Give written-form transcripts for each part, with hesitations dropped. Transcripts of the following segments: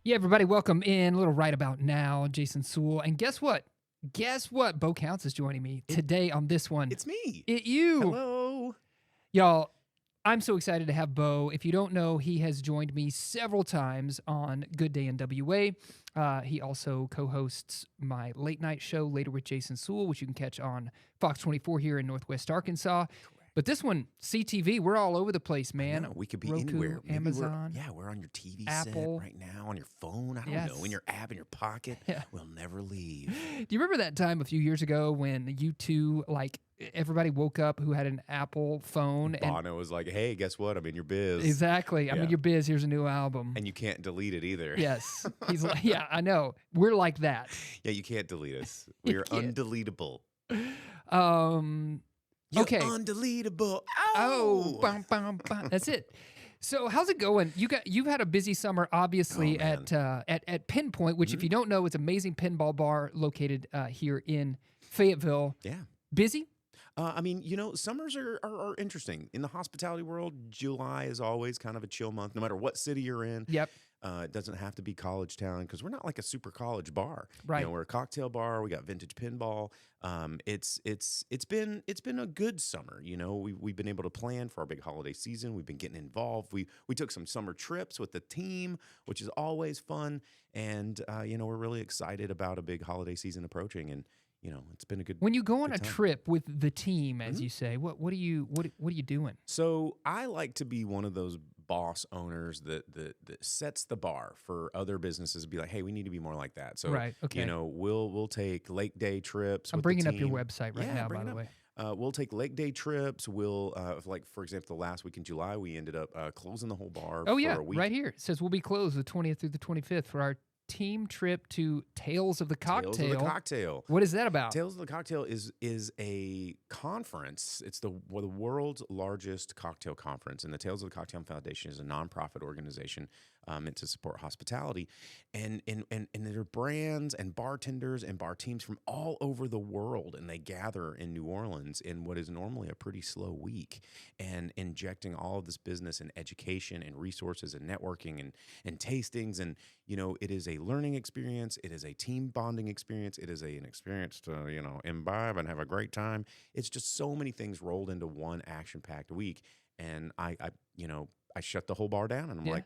Yeah, everybody, welcome in. A little right about now, Jason Suel. And guess what? Guess what? Bo Counts is joining me It, today on this one. it's me. You. Hello. Y'all, I'm so excited to have Bo. If you don't know, he has joined me several times on Good Day NWA. He also co-hosts my late night show, Later with Jason Suel, which you can catch on Fox 24 here in Northwest Arkansas. But this one, CTV, we're all over the place, man. I know, we could be Roku, anywhere. Maybe Amazon. we're on your TV Apple. set right now, on your phone. I don't Yes. know, in your app, in your pocket. Yeah. We'll never leave. Do you remember that time a few years ago when you two, like, everybody woke up who had an Apple phone? And Bono was like, hey, guess what? I'm in your biz. exactly. I'm in Yeah. your biz. Here's a new album. And you can't delete it either. Yes. He's like, yeah, I know. We're like that. Yeah, you can't delete us. You We are can't. undeletable. You're Okay. Undeletable. Oh, bum, bum, bum. That's it. So how's it going? You've had a busy summer, obviously, Oh, at Pinpoint, which, if you don't know, it's an amazing pinball bar located here in Fayetteville. Yeah. Busy? Summers are interesting. In the hospitality world, July is always kind of a chill month, no matter what city you're in. Yep. It doesn't have to be college town because we're not like a super college bar. Right. We're a cocktail bar. We got vintage pinball. It's been a good summer. We've been able to plan for our big holiday season. We've been getting involved. We took some summer trips with the team, which is always fun. And we're really excited about a big holiday season approaching. And it's been a good. When you go on good a time. trip with the team, as you say, what are you doing? So I like to be one of those boss owners that sets the bar for other businesses to be like, hey, we need to be more like that. So Right, okay. We'll take lake day trips. I'm with bringing the up your team. website right Yeah, now, bring by it the up. way. We'll take lake day trips. We'll like, for example, the last week in July, we ended up closing the whole bar Oh for yeah, a week. right here. It says we'll be closed the 20th through the 25th for our team trip to Tales of the Cocktail. Tales of the Cocktail. What is that about? Tales of the Cocktail is a conference. It's the world's largest cocktail conference, and the Tales of the Cocktail Foundation is a nonprofit organization meant to support hospitality, and there are brands and bartenders and bar teams from all over the world, and they gather in New Orleans in what is normally a pretty slow week, and injecting all of this business and education and resources and networking and tastings, and it is a learning experience. It is a team bonding experience. It is an experience to, imbibe and have a great time. It's just so many things rolled into one action-packed week. And I shut the whole bar down, and I'm Yeah. like,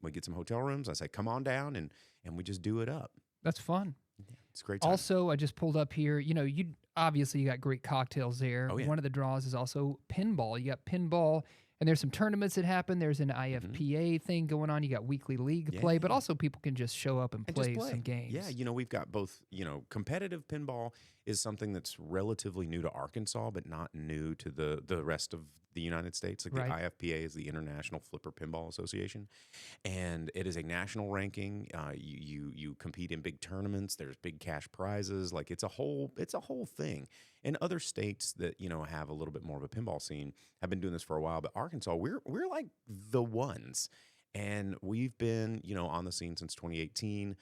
we get some hotel rooms. I say, come on down, and we just do it up. That's fun. Yeah, it's a great time. Also, I just pulled up here. You obviously you got great cocktails there. Oh, yeah. One of the draws is also pinball. You got pinball, and there's some tournaments that happen. There's an IFPA thing going on. You got weekly league play, but Yeah. also people can just show up and And play, just play some games. Yeah, we've got both. Competitive pinball is something that's relatively new to Arkansas, but not new to the rest of the United States. Like Right. the IFPA is the International Flipper Pinball Association, and it is a national ranking. You compete in big tournaments. There's big cash prizes. Like it's a whole thing. And other states that have a little bit more of a pinball scene have been doing this for a while, but Arkansas, we're like the ones. And we've been, on the scene since 2018.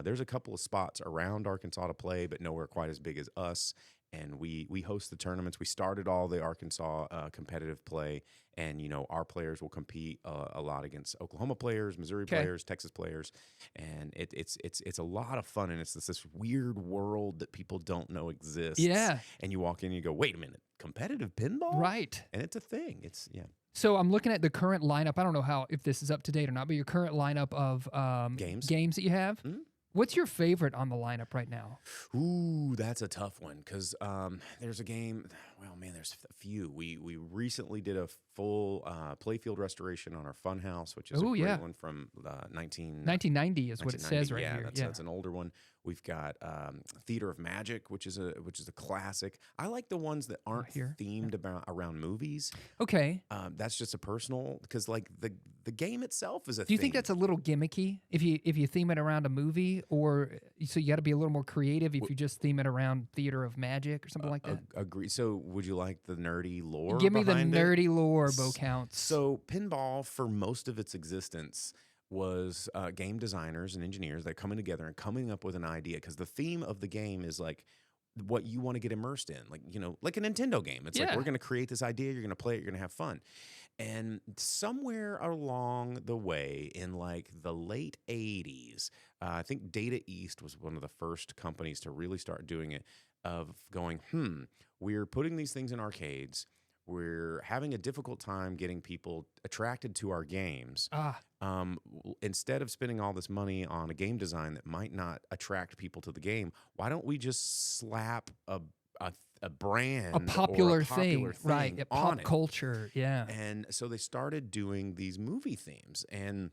There's a couple of spots around Arkansas to play, but nowhere quite as big as us. And we host the tournaments. We started all the Arkansas competitive play, and our players will compete a lot against Oklahoma players, Missouri players, Texas players, and it's a lot of fun. And it's this weird world that people don't know exists. Yeah. And you walk in and you go, wait a minute, competitive pinball? Right. And it's a thing. It's So I'm looking at the current lineup. I don't know if this is up to date or not, but your current lineup of Games? that you have. Mhm. What's your favorite on the lineup right now? Ooh, that's a tough one because there's a game. Well, man, there's a few. We recently did a full playfield restoration on our Funhouse, which is a great one from 1990 is what it says right here. That's an older one. We've got Theater of Magic, which is a classic. I like the ones that aren't themed around movies. Okay. That's just a personal, because like the game itself is a. Do you think that's a little gimmicky if you theme it around a movie, or so you got to be a little more creative if you just theme it around Theater of Magic or something like that? Agree. So would you like the nerdy lore? Give me the behind it? nerdy lore, Bo Counts. So pinball, for most of its existence, was game designers and engineers that are coming together and coming up with an idea, because the theme of the game is like what you want to get immersed in, like a Nintendo game. It's like, we're going to create this idea, you're going to play it, you're going to have fun. And somewhere along the way, in like the late 80s, I think Data East was one of the first companies to really start doing it, of going, we're putting these things in arcades. We're having a difficult time getting people attracted to our games. Ah, Instead of spending all this money on a game design that might not attract people to the game, why don't we just slap a brand a or a popular popular thing, right? thing Yeah, on pop it? culture, yeah. And so they started doing these movie themes, and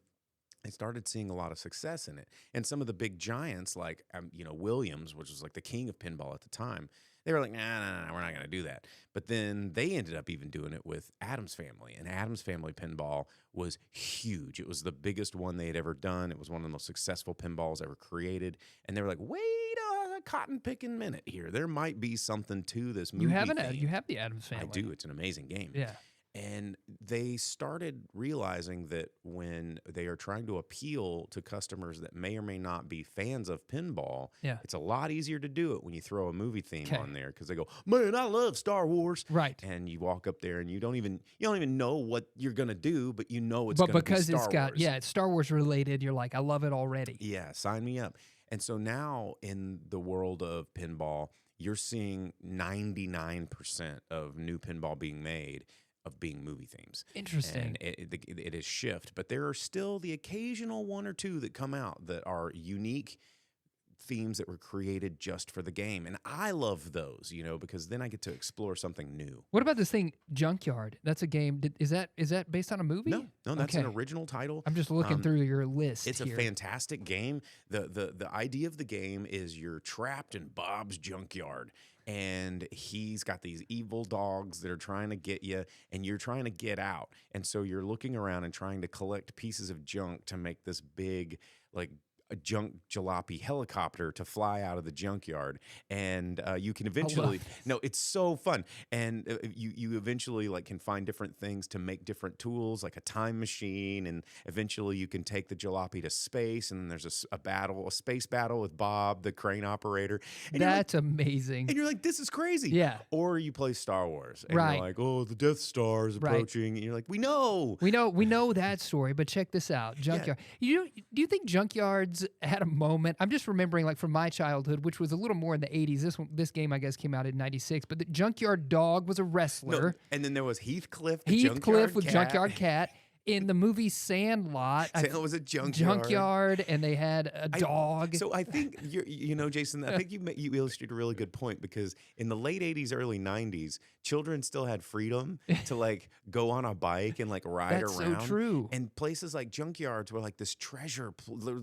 they started seeing a lot of success in it. And some of the big giants, like Williams, which was like the king of pinball at the time, they were like, nah, we're not going to do that. But then they ended up even doing it with Adams Family, and Adams Family pinball was huge. It was the biggest one they had ever done. It was one of the most successful pinballs ever created. And they were like, wait a cotton picking minute here. There might be something to this movie You have theme. you have the Adams Family. I do. It's an amazing game. Yeah. And they started realizing that when they are trying to appeal to customers that may or may not be fans of pinball, Yeah. it's a lot easier to do it when you throw a movie theme 'Kay. on there, because they go, man, I love Star Wars. Right. And you walk up there and you don't even know what you're gonna do, but you know it's But gonna be because Star it's got, Wars. yeah, it's Star Wars related, you're like, I love it already. Yeah, sign me up. And so now in the world of pinball, you're seeing 99% of new pinball being made of being movie themes. Interesting. And it is shift, but there are still the occasional one or two that come out that are unique themes that were created just for the game. And I love those, because then I get to explore something new. What about this thing, Junkyard? That's a game. Is that based on a movie? No, that's an Okay. original title. I'm just looking through your list. It's here. a fantastic game. The idea of the game is you're trapped in Bob's junkyard, and he's got these evil dogs that are trying to get you, and you're trying to get out. And so you're looking around and trying to collect pieces of junk to make this big, like, a junk jalopy helicopter to fly out of the junkyard. And you can eventually, it's so fun. And you eventually can find different things to make different tools, like a time machine. And eventually you can take the jalopy to space. And then there's a space battle with Bob, the crane operator. And That's amazing. And you're like, this is crazy. Yeah. Or you play Star Wars. And Right. you're like, oh, the Death Star is approaching. And you're like, we know. We know that story, but check this out, Junkyard. Do you think Junkyards had a moment? I'm just remembering, from my childhood, which was a little more in the 80s. This game, I guess, came out in 96. But the Junkyard Dog was a wrestler. No, and then there was Heathcliff, the Heathcliff with cat. Junkyard Cat. In the movie Sandlot, It was a junkyard. Junkyard, and they had a dog. So I think Jason, I think you illustrated a really good point, because in the late 80s, early 90s, children still had freedom to go on a bike and ride That's around. so true. And places like junkyards were this treasure.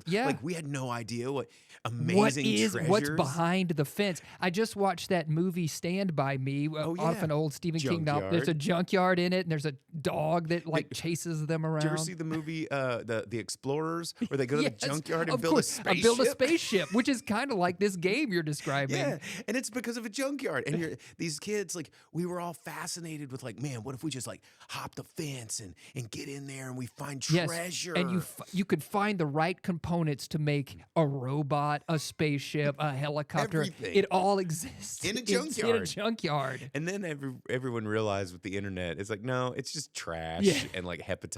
Yeah. We had no idea what amazing treasures. What's behind the fence. I just watched that movie Stand By Me off an old Stephen King novel. There's a junkyard in it, and there's a dog that chases them around. Did you ever see the movie the Explorers, where they go to Yes, the junkyard and of build a course. spaceship? Build a spaceship, which is kind of like this game you're describing. Yeah, and it's because of a junkyard. And these kids, we were all fascinated with man, what if we just hop the fence and get in there and we find treasure? And you could find the right components to make a robot, a spaceship, a helicopter. Everything. It all exists In a junkyard. And then everyone realized with the internet, it's no, it's just trash and hepatitis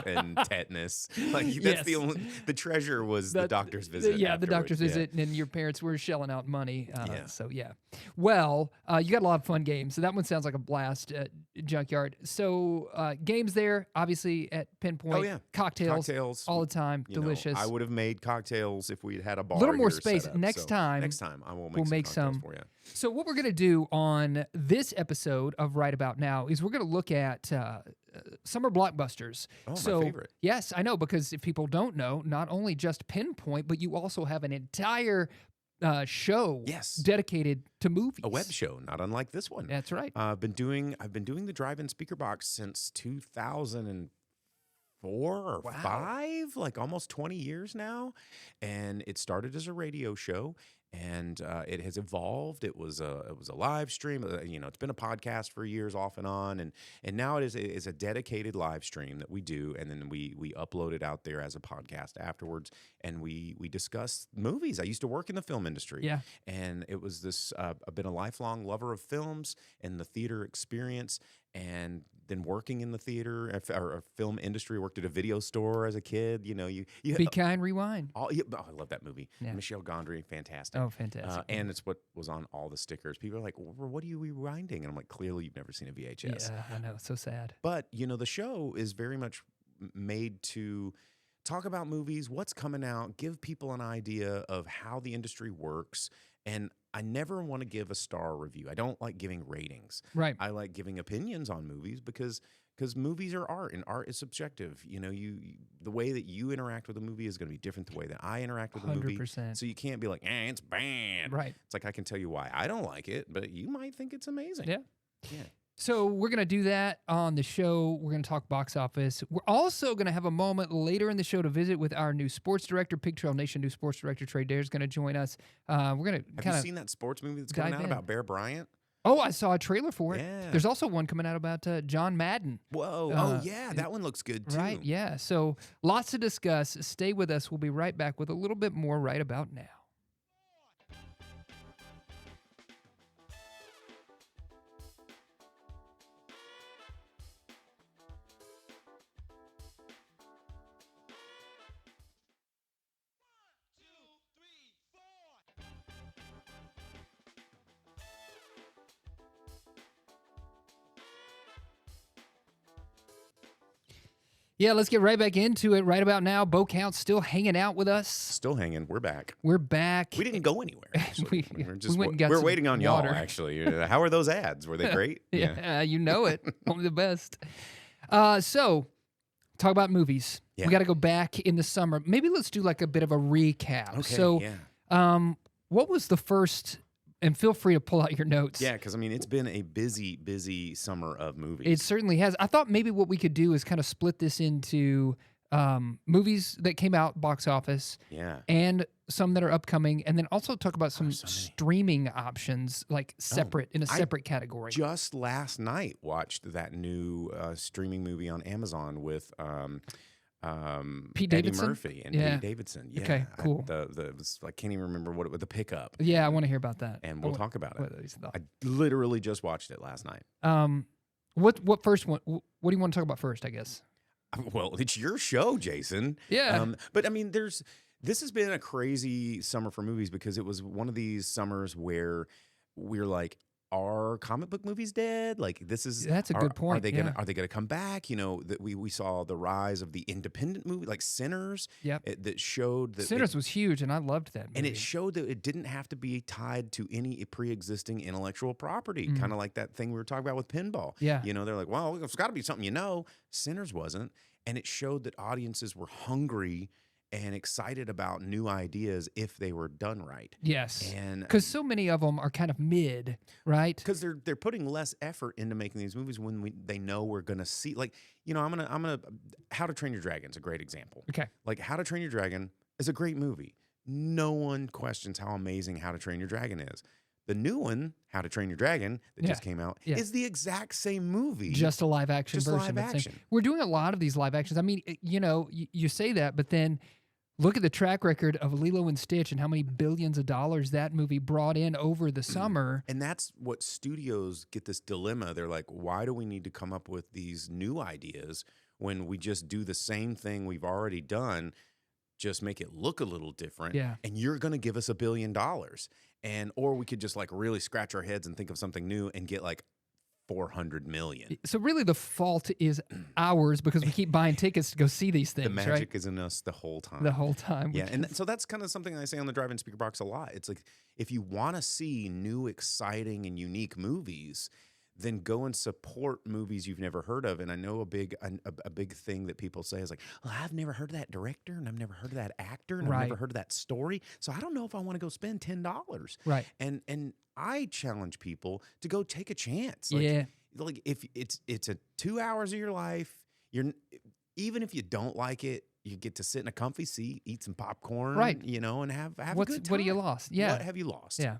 and tetanus. That's the treasure was the doctor's visit. The doctor's visit, and your parents were shelling out money. So well, you got a lot of fun games. So that one sounds like a blast. Junkyard. So games there, obviously at Pinpoint. Oh yeah, cocktails all the time, delicious. I would have made cocktails if we'd had a bar. A little more here space set up. next time. Next time I will we'll make some some for you. So what we're gonna do on this episode of Right About Now is we're gonna look at summer blockbusters. Oh, so, my favorite. Yes, I know, because if people don't know, not only just Pinpoint, but you also have an entire show dedicated to movies. A web show, not unlike this one. That's right. I've been doing the drive-in speaker box since 2004 or 5, almost 20 years now. And it started as a radio show, and it has evolved. It was a live stream. It's been a podcast for years off and on, and now it is a dedicated live stream that we do, and then we upload it out there as a podcast afterwards, and we discuss movies. I used to work in the film industry, and it was this. I've been a lifelong lover of films and the theater experience, and then working in the theater or film industry. Worked at a video store as a kid. You know, you Be Kind, Rewind. I love that movie. Yeah. Michelle Gondry, fantastic. Oh, fantastic. And it's what was on all the stickers. People are like, well, what are you rewinding? And I'm like, clearly you've never seen a VHS. Yeah, I know. It's so sad. But, you know, the show is very much made to talk about movies, what's coming out, give people an idea of how the industry works. And I never want to give a star review. I don't like giving ratings. Right. I like giving opinions on movies because movies are art, and art is subjective. You know, the way that you interact with a movie is going to be different the way that I interact with a movie. 100%. So you can't be like, it's bad. Right. It's like I can tell you why I don't like it, but you might think it's amazing. Yeah. Yeah. So we're going to do that on the show. We're going to talk box office. We're also going to have a moment later in the show to visit with our new sports director, Pig Trail Nation new sports director, Trey Dare is going to join us. We're going to Have kind you of seen that sports movie that's coming out about Bear Bryant? Oh, I saw a trailer for it. Yeah. There's also one coming out about John Madden. Whoa. Yeah. That one looks good, too. Right, yeah. So lots to discuss. Stay with us. We'll be right back with a little bit more right about now. Yeah, let's get right back into it right about now. Bo Count's still hanging out with us. Still hanging. We're back. We're back. We didn't go anywhere, actually. we just, went and got we're some waiting on water. y'all, actually. How are those ads? Were they great? Yeah, you know it. Only the best. So, talk about movies. Yeah. We got to go back in the summer. Maybe let's do like a bit of a recap. Okay, So, yeah. What was the first, and feel free to pull out your notes. Yeah, because, I mean, it's been a busy, busy summer of movies. It certainly has. I thought maybe what we could do is kind of split this into movies that came out box office, yeah, and some that are upcoming, and then also talk about some so many. streaming options, like separate in a separate category. Just last night watched that new streaming movie on Amazon with Pete Eddie Davidson? Murphy and Yeah. Pete Davidson. Yeah, Okay, cool. I can't even remember what it was. The Pickup. Yeah, I want to hear about that. And we'll talk about it. What is the- I literally just watched it last night. What first one? What do you want to talk about first? I guess. Well, it's your show, Jason. Yeah. But I mean, this has been a crazy summer for movies because it was one of these summers where we're like, are comic book movies dead? Like That's a good point. Are they gonna come back? You know, that we saw the rise of the independent movie like Sinners. Yep. That showed that Sinners was huge, and I loved that movie. and it showed that it didn't have to be tied to any pre-existing intellectual property, kind of like that thing we were talking about with pinball. Yeah. You know, they're like, well, it's got to be something, Sinners wasn't. And it showed that audiences were hungry and excited about new ideas if they were done right. Yes. And because so many of them are kind of mid, right? because they're putting less effort into making these movies when they know we're gonna see, like, I'm gonna How to Train Your Dragon is a great example. Okay. Like, How to Train Your Dragon is a great movie. No one questions how amazing How to Train Your Dragon is. The new one, How to Train Your Dragon, that just came out, is the exact same movie. Just a live action Just version. live of the thing. action. We're doing a lot of these live actions. I mean, you say that, but then look at the track record of Lilo and Stitch and how many billions of dollars that movie brought in over the summer. And that's what studios get this dilemma. They're like, why do we need to come up with these new ideas when we just do the same thing we've already done, just make it look a little different? Yeah. And you're going to give us $1 billion. Or we could just like really scratch our heads and think of something new and get like 400 million. So really the fault is ours because we keep buying tickets to go see these things, The magic right? is in us the whole time. The whole time. Yeah, and so that's kind of something I say on the drive-in speaker box a lot. It's like, if you want to see new, exciting, and unique movies, then go and support movies you've never heard of. And I know a big thing that people say is like, well, I've never heard of that director, and I've never heard of that actor, and I've never heard of that story, so I don't know if I want to go spend $10. Right. And I challenge people to go take a chance. Like, like if it's a 2 hours of your life, even if you don't like it, you get to sit in a comfy seat, eat some popcorn, Right. and have a good time. What have you lost? Yeah. What have you lost? Yeah.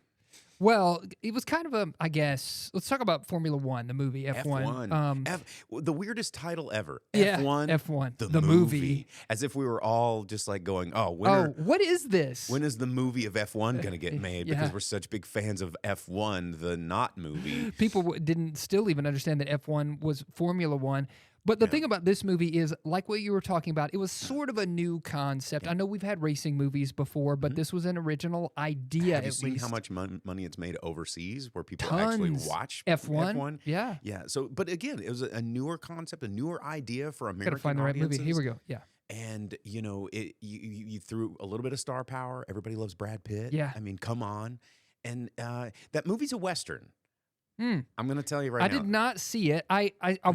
Well, it was kind of a, I guess, let's talk about Formula One, the movie F1. F1. The weirdest title ever. Yeah, F1, F1, the the movie. movie. As if we were all just like going, oh, What is this? when is the movie of F1 going to get made? Yeah. Because we're such big fans of F1, the not movie. People didn't still even understand that F1 was Formula One. But the thing about this movie is, like what you were talking about, it was sort of a new concept. I know we've had racing movies before, but this was an original idea. Have you at seen least. how much money it's made overseas where people Tons. actually watch F1? Yeah. Yeah. So, but again, it was a newer concept, a newer idea for American Got to find the right movie. Here we go. Yeah. And you threw a little bit of star power. Everybody loves Brad Pitt. Yeah. I mean, come on. And that movie's a Western. Hmm. I'm going to tell you right I now. did not see it. I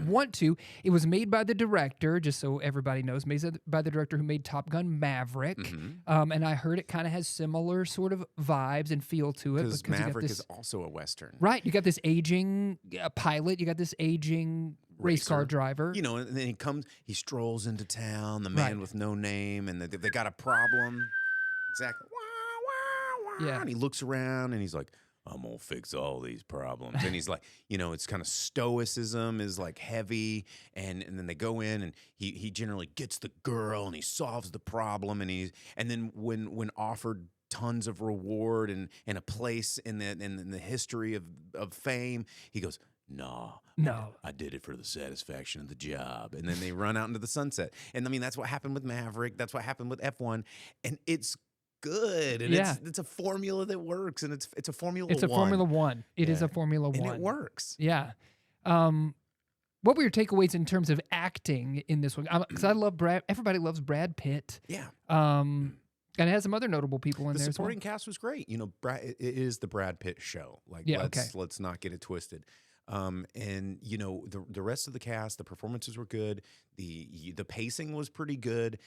want to. It was made by the director, just so everybody knows, made by the director who made Top Gun Maverick. And I heard it kind of has similar sort of vibes and feel to it. Because you got Maverick this, is also a Western. right. You got this aging pilot. You got this aging race car Racer. driver. You know, and then he strolls into town, the man with no name, and they got a problem. Exactly. Wah, wah, wah. Yeah. And he looks around and he's like, I'm gonna fix all these problems. And he's like, it's kind of stoicism is like heavy. And then they go in and he generally gets the girl and he solves the problem. And then when offered tons of reward and a place in the history of fame, he goes, no, I did it for the satisfaction of the job. And then they run out into the sunset. And I mean, that's what happened with Maverick. That's what happened with F1. And it's good. And it's a formula that works. And it's a Formula One. It's a Formula One. It is a Formula One. And it works. Yeah. What were your takeaways in terms of acting in this one? Because I love Brad. Everybody loves Brad Pitt. Yeah. And it has some other notable people in The there as well. supporting cast was great. It is the Brad Pitt show. Like, let's not get it twisted. And the rest of the cast, the performances were good. The pacing was pretty good.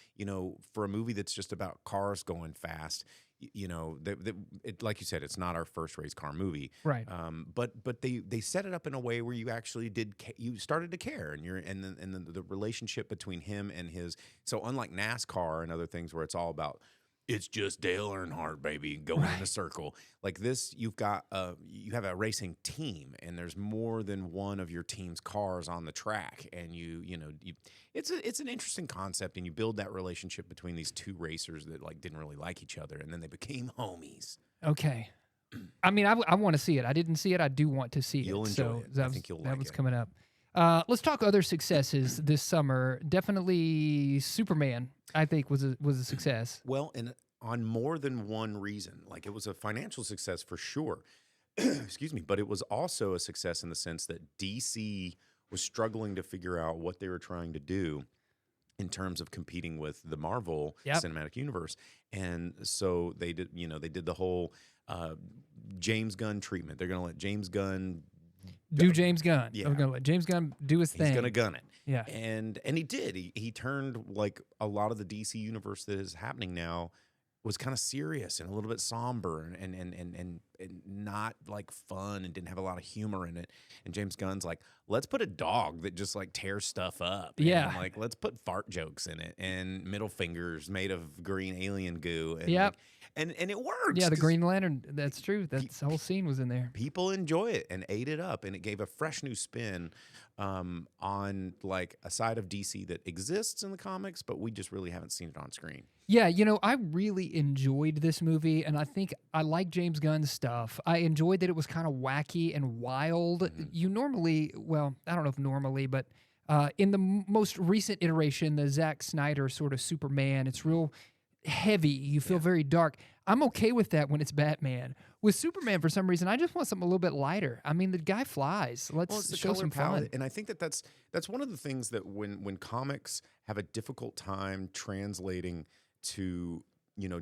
For a movie that's just about cars going fast. Like you said, it's not our first race car movie, Right? But they set it up in a way where you actually you started to care, and the relationship between him and his. So unlike NASCAR and other things where it's all about. It's just Dale Earnhardt, baby, going in a circle. Like this, you have a racing team, and there's more than one of your team's cars on the track, and it's an interesting concept, and you build that relationship between these two racers that didn't really like each other, and then they became homies. Okay. I mean, I want to see it. I didn't see it. I do want to see You'll it. enjoy So it. I think you'll like it. That was coming up. Let's talk other successes this summer. Definitely Superman, I think, was a success. Well, and on more than one reason. Like, it was a financial success for sure. Excuse me. But it was also a success in the sense that DC was struggling to figure out what they were trying to do in terms of competing with the Marvel Cinematic Universe. And so they did the whole James Gunn treatment. They're going to let James Gunn do James Gunn. Yeah. I'm going to let James Gunn do his thing. He's going to gun it. Yeah. And he did. He turned like a lot of the DC universe that is happening now was kind of serious and a little bit somber and not like fun and didn't have a lot of humor in it. And James Gunn's like, let's put a dog that just like tears stuff up. Yeah. And like, let's put fart jokes in it and middle fingers made of green alien goo. And yep. And it works. Yeah, the Green Lantern. That's true. The whole scene was in there. People enjoy it and ate it up, and it gave a fresh new spin on like a side of DC that exists in the comics, but we just really haven't seen it on screen. Yeah, I really enjoyed this movie, and I think I like James Gunn's stuff. I enjoyed that it was kind of wacky and wild. Mm-hmm. You normally, well, I don't know if normally, but in the most recent iteration, the Zack Snyder sort of Superman, it's real heavy. You feel very dark. I'm okay with that when it's Batman. With Superman, for some reason, I just want something a little bit lighter. I mean, the guy flies. Let's show some fun. And I think that's one of the things that when comics have a difficult time translating to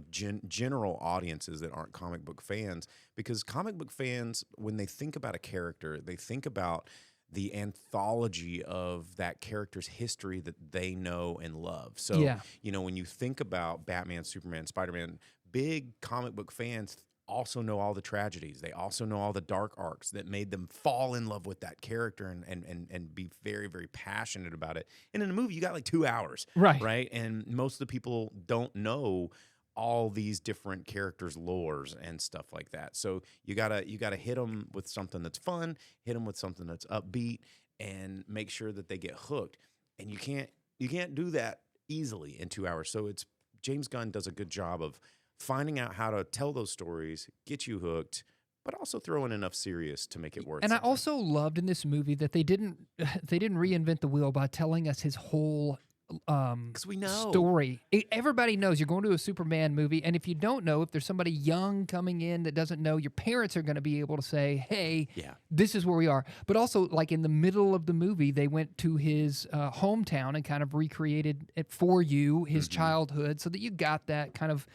general audiences that aren't comic book fans, because comic book fans, when they think about a character, they think about the anthology of that character's history that they know and love. So, when you think about Batman, Superman, Spider-Man, big comic book fans also know all the tragedies. They also know all the dark arcs that made them fall in love with that character and be very, very passionate about it. And in a movie, you got like 2 hours. Right. Right? And most of the people don't know all these different characters' lores and stuff like that. So you gotta hit them with something that's fun, hit them with something that's upbeat, and make sure that they get hooked. And you can't do that easily in 2 hours. So it's James Gunn does a good job of finding out how to tell those stories, get you hooked, but also throw in enough serious to make it worth. And I something. also loved in this movie that they didn't reinvent the wheel by telling us his whole Because we know. story. Everybody knows you're going to a Superman movie, and if you don't know, if there's somebody young coming in that doesn't know, your parents are going to be able to say, "Hey, Yeah. this is where we are." But also, like in the middle of the movie, they went to his hometown and kind of recreated it for you, his childhood, so that you got that kind of,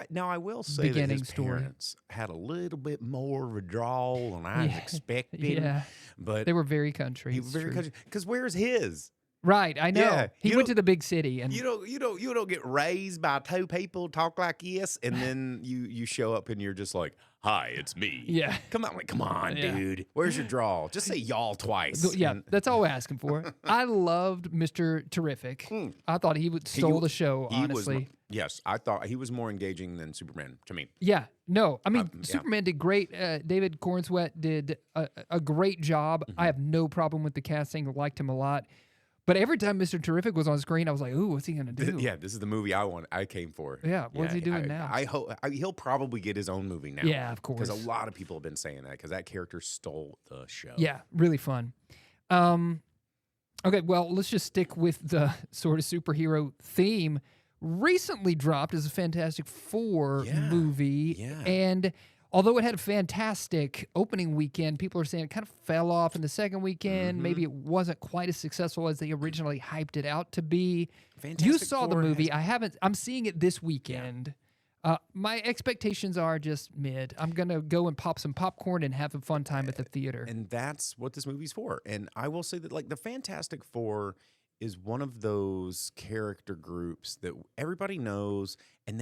Now, I will say that beginning his story. parents had a little bit more of a draw than I was Yeah. expecting. Yeah. But They were very country. he it's was very true. country. Because where's his? Right, I know. Yeah, He you went don't- to the big city, and You don't get raised by two people talk like this, and then you show up and you're just like, "Hi, it's me." yeah. Come on, Yeah. dude. Where's your draw? Just say y'all twice. Yeah, and- that's all we're asking for. I loved Mr. Terrific. I thought he would stole the show, he was honestly. yes, I thought he was more engaging than Superman to me. Yeah, no, I mean, yeah. Superman did great. David Cornsweet did a great job. I have no problem with the casting. Liked him a lot. But every time Mr. Terrific was on screen, I was like, "Ooh, what's he gonna do?" Yeah, this is the movie I came for. Yeah, what's he doing now? I hope he'll probably get his own movie now. Yeah, of course. Because a lot of people have been saying that because that character stole the show. Yeah, really fun. Okay, well, let's just stick with the sort of superhero theme. Recently dropped is a Fantastic Four Yeah, movie, yeah. and although it had a fantastic opening weekend, people are saying it kind of fell off in the second weekend. Mm-hmm. Maybe it wasn't quite as successful as they originally hyped it out to be. You Fantastic saw the Four movie. has- I haven't. I'm seeing it this weekend. My expectations are just mid. I'm gonna go and pop some popcorn and have a fun time at the theater. And that's what this movie's for. And I will say that, like, the Fantastic Four is one of those character groups that everybody knows, and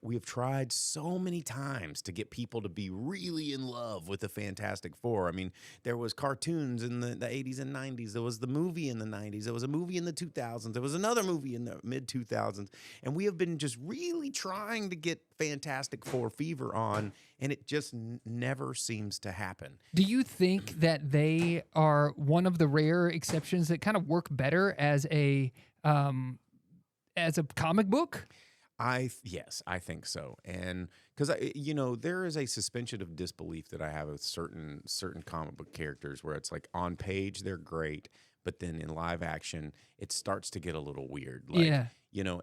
we have tried so many times to get people to be really in love with the Fantastic Four. I mean, there was cartoons in the 80s and 90s. There was the movie in the 90s. There was a movie in the 2000s. There was another movie in the mid 2000s. And we have been just really trying to get Fantastic Four fever on, and it just never seems to happen. Do you think that they are one of the rare exceptions that kind of work better as a comic book? Yes, I think so. And because there is a suspension of disbelief that I have with certain comic book characters where it's like on page they're great, but then in live action it starts to get a little weird. Like, Yeah.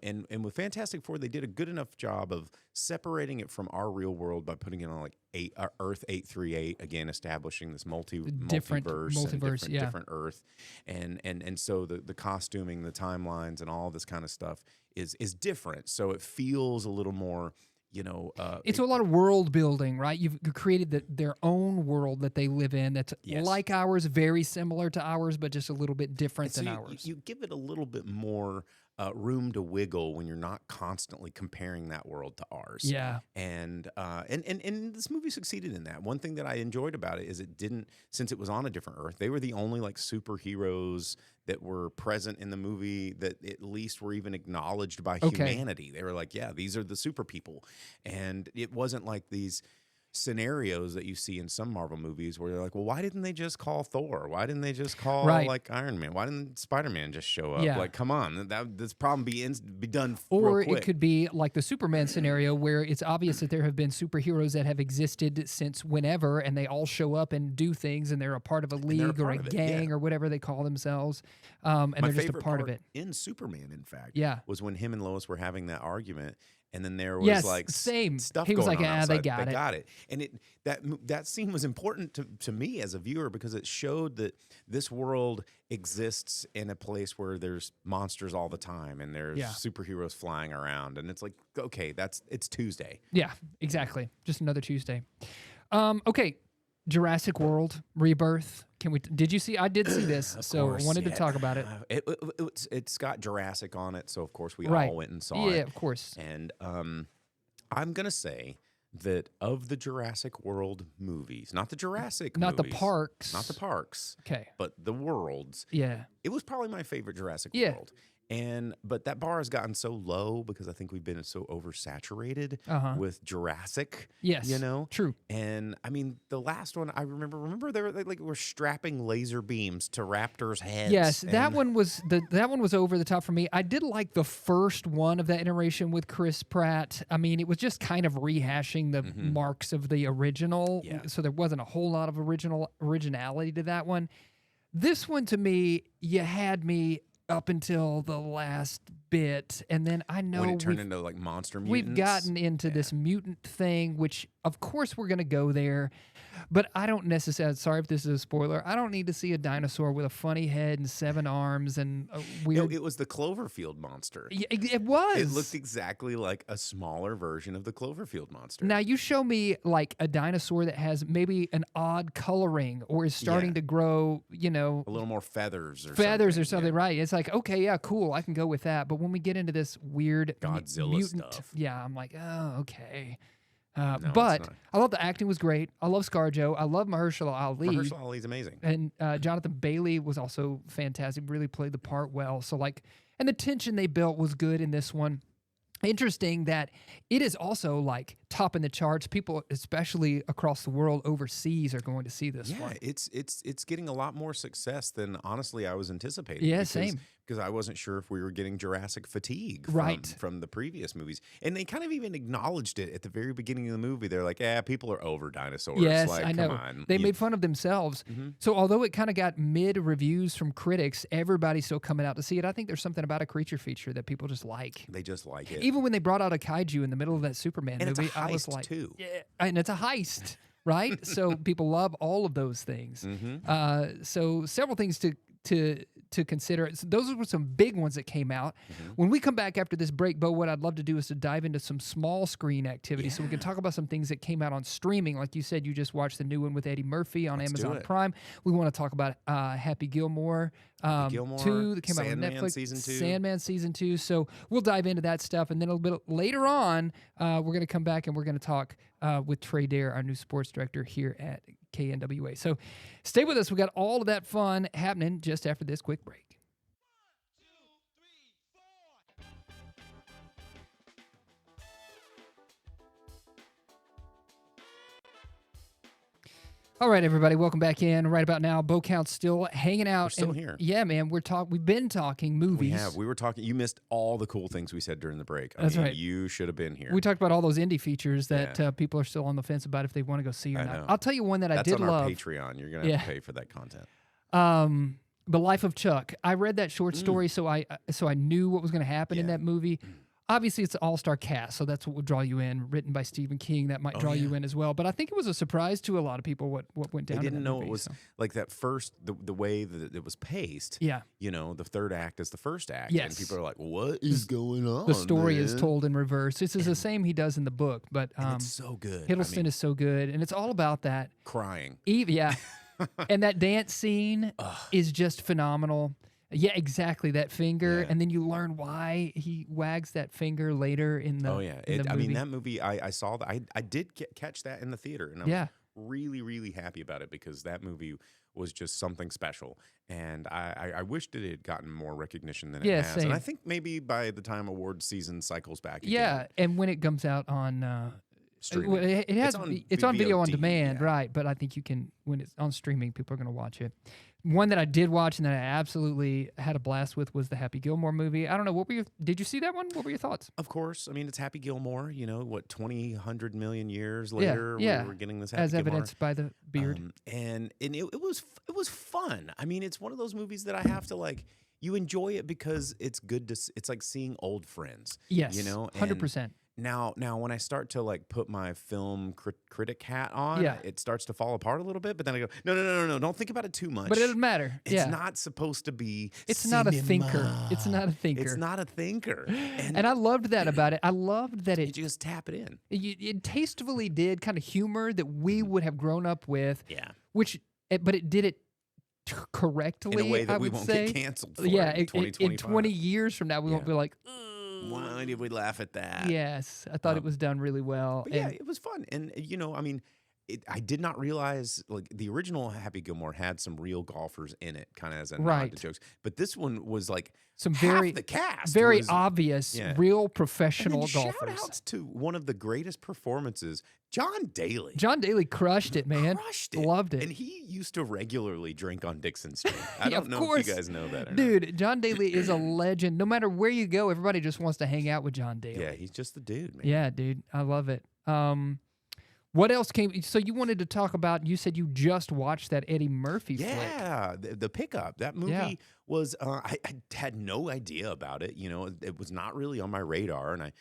And with Fantastic Four, they did a good enough job of separating it from our real world by putting it on like Earth 838, again establishing this Different multiverse, and multiverse, yeah. different Earth, and so the costuming, the timelines, and all this kind of stuff is different. So it feels a little more, It's a lot of world building, right? You've created their own world that they live in that's Yes. like ours, very similar to ours, but just a little bit different so than you, ours. you give it a little bit more room to wiggle when you're not constantly comparing that world to ours. Yeah. And this movie succeeded in that. One thing that I enjoyed about it is it didn't, since it was on a different Earth, they were the only like superheroes that were present in the movie that at least were even acknowledged by Okay. humanity. They were like, yeah, these are the super people. And it wasn't like these scenarios that you see in some Marvel movies where they're like, well, why didn't they just call Thor? Why didn't they just call Right. like Iron Man? Why didn't Spider-Man just show up? Yeah. Like, come on, this problem be done Or real quick. it could be like the Superman scenario where it's obvious that there have been superheroes that have existed since whenever, and they all show up and do things, and they're a part of a they're a league or a part of it, yeah. gang or whatever they call themselves, and My they're just a favorite part of it. in Superman, in fact, Yeah. was when him and Lois were having that argument, and then there was Yes, like same. stuff. He was going like, on "Ah, they outside. got it." And that scene was important to me as a viewer because it showed that this world exists in a place where there's monsters all the time and there's Yeah. superheroes flying around, and it's like, okay, it's Tuesday. Yeah, exactly. Just another Tuesday. Okay, Jurassic World Rebirth. Did you see? I did see this, Of so course, I wanted to yeah. talk about it. It's got Jurassic on it, so of course we Right. all went and saw Yeah, it. of course. And I'm gonna say that of the Jurassic World movies, not the Jurassic Not the movies, parks. not the parks, Okay. but the worlds, Yeah. it was probably my favorite Jurassic Yeah. World. But that bar has gotten so low because I think we've been so oversaturated Uh-huh. with Jurassic. Yes. You know? True. And I mean, the last one I remember they were strapping laser beams to raptors' heads. Yes, that and- one was over the top for me. I did like the first one of that iteration with Chris Pratt. I mean, it was just kind of rehashing the marks of the original, Yeah. so there wasn't a whole lot of originality to that one. This one, to me, you had me up until the last bit, and then I know when it turned into like monster mutants. we've gotten into this mutant thing, which of course we're going to go there, but I don't necessarily, sorry if this is a spoiler, I don't need to see a dinosaur with a funny head and 7 arms and a No, weird... it was the Cloverfield monster. Yeah, it was. It looked exactly like a smaller version of the Cloverfield monster. Now you show me like a dinosaur that has maybe an odd coloring or is starting Yeah. to grow, you know, a little more feathers or something, yeah. right? It's like, okay, yeah, cool, I can go with that. But when we get into this weird Godzilla mutant stuff. yeah, I'm like, oh, okay. No, it's But not. I love the acting was great. I love ScarJo. I love Mahershala Ali. Mahershala Ali's amazing. And Jonathan Bailey was also fantastic. Really played the part well. So like, and the tension they built was good in this one. Interesting that it is also like topping the charts. People, especially across the world, overseas, are going to see this one. It's getting a lot more success than honestly I was anticipating. Yeah, same. Because I wasn't sure if we were getting Jurassic fatigue from the previous movies. And they kind of even acknowledged it at the very beginning of the movie. They're like, people are over dinosaurs. Yes, like, I know. Come on. They made fun of themselves. So although it kind of got mid reviews from critics, everybody's still coming out to see it. I think there's something about a creature feature that people just like. They just like it. Even when they brought out a kaiju in the middle of that Superman And movie, it's a I was heist, like, too. yeah, and it's a heist, right? So people love all of those things. So several things to consider. So those were some big ones that came out. When we come back after this break, Bo, what I'd love to do is to dive into some small screen activities so we can talk about some things that came out on streaming. Like you said, you just watched the new one with Eddie Murphy on Amazon Prime. We want to talk about Happy Gilmore. 2 that came Sandman out on Netflix. Season 2. Sandman Season 2. So we'll dive into that stuff. And then a little bit later on, we're going to come back and we're going to talk with Trey Dare, our new sports director here at KNWA. So stay with us. We got all of that fun happening just after this quick break. All right, everybody, welcome back in. Right about now, Bo Count's still hanging out. We're still here. Yeah, man, we've been talking movies. We have. We were talking. You missed all the cool things we said during the break. That's right. You should have been here. We talked about all those indie features that people are still on the fence about if they want to go see or I not. know. I'll tell you one that I did That's on love. our Patreon. You're gonna have to pay for that content. The Life of Chuck. I read that short story, so I knew what was going to happen in that movie. Obviously, it's an all-star cast, so that's what would draw you in. Written by Stephen King, that might draw you in as well. But I think it was a surprise to a lot of people what went down. They didn't in that know movie, it was so. like that first the way that it was paced. Yeah. You know, the third act is the first act. Yes. And people are like, "What is going on?" The story is man?" told in reverse. This is the same he does in the book, but And it's so good. Hiddleston is so good, and it's all about that. Crying. Yeah. And that dance scene is just phenomenal. Yeah, exactly. That finger, and then you learn why he wags that finger later in the. In the I movie. mean, that movie, I saw that. I did catch that in the theater, and I'm really, really happy about it because that movie was just something special. And I wished it had gotten more recognition than it has. same. And I think maybe by the time award season cycles back again. Yeah, and when it comes out on. Streaming. Well, it has it's on video on VOD, demand, right? But I think you can when it's on streaming, people are going to watch it. One that I did watch and that I absolutely had a blast with was the Happy Gilmore movie. I don't know, did you see that one? What were your thoughts? Of course. I mean, it's Happy Gilmore. You know, what, 100 million years later, we're getting this Happy as Gilmore. evidenced by the beard. And it was fun. I mean, it's one of those movies that I have to like. You enjoy it because it's good to. It's like seeing old friends. Yes, you know, 100%. Now, when I start to like put my film critic hat on, it starts to fall apart a little bit. But then I go, no, don't think about it too much. But it doesn't matter. It's not supposed to be. It's cinema. not a thinker. It's not a thinker. It's not a thinker. And I loved that about it. I loved that you just tap it in. It tastefully did kind of humor that we would have grown up with. Yeah. But it did it correctly. In a way that we would won't say. get canceled for. Yeah, in 2025. in 20 years from now, we won't be like. Why did we laugh at that? Yes, I thought it was done really well. But yeah, it was fun. And, you know, I mean, I did not realize like the original Happy Gilmore had some real golfers in it, kind of as a nod Right. to jokes. But this one was like Some half the cast very was, obvious, yeah. real And then professional shout golfers. outs to one of the greatest performances, John Daly. John Daly crushed it, man. Crushed it. Loved it. And he used to regularly drink on Dixon Street. I Yeah, don't of know course. if you guys know that or not. Dude, John Daly is a legend. No matter where you go, everybody just wants to hang out with John Daly. Yeah, he's just the dude, man. Yeah, dude. I love it. What else came? So you wanted to talk about, you said you just watched that Eddie Murphy flick. Yeah, the pickup. That movie was. I had no idea about it. You know, it was not really on my radar. And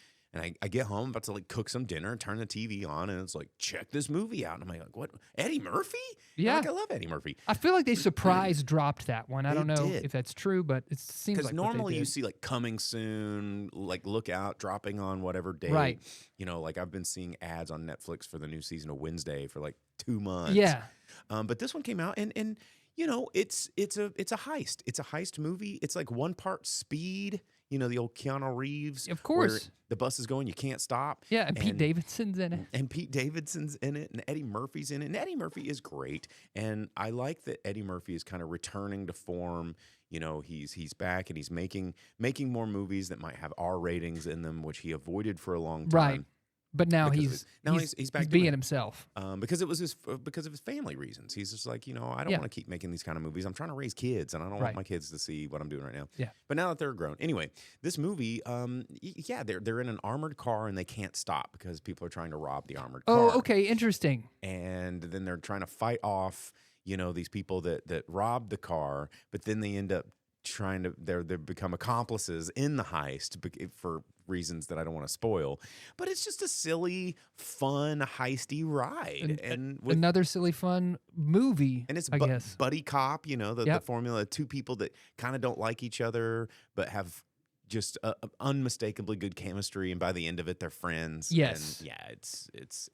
I get home, about to like cook some dinner, turn the TV on, and it's like, check this movie out. And I'm like, what? Eddie Murphy? Yeah, Like, I love Eddie Murphy. I feel like they surprise dropped that one. I They don't know did. if that's true, but it seems Because like normally you you see like coming soon, like look out, dropping on whatever day. Right. You know, like I've been seeing ads on Netflix for the new season of Wednesday for like 2 months. Yeah. But this one came out and you know, it's a heist. It's a heist movie. It's like one part Speed, you know, the old Keanu Reeves. Of where course. the bus is going, you can't stop. Yeah, and Pete Davidson's in it. And Pete Davidson's in it, and Eddie Murphy's in it. And Eddie Murphy is great. And I like that Eddie Murphy is kind of returning to form. You know, he's back and he's making more movies that might have R ratings in them, which he avoided for a long time. Right. But now Because he's he's back he's doing being it. himself. Because it was because of his family reasons. He's just like, you know, I don't Yeah. want to keep making these kind of movies. I'm trying to raise kids, and I don't Right. want my kids to see what I'm doing right now. Yeah. But now that they're grown, anyway, this movie, yeah, they're in an armored car and they can't stop because people are trying to rob the armored car. Oh, okay, interesting. And then they're trying to fight off, you know, these people that robbed the car, but then they end up trying to they become accomplices in the heist for reasons that I don't want to spoil. But it's just a silly, fun, heisty ride, and with, Another silly, fun movie. and it's I guess. buddy cop. You know, the Yep. formula: two people that kind of don't like each other but have just unmistakably good chemistry, and by the end of it, they're friends. Yes. and yeah,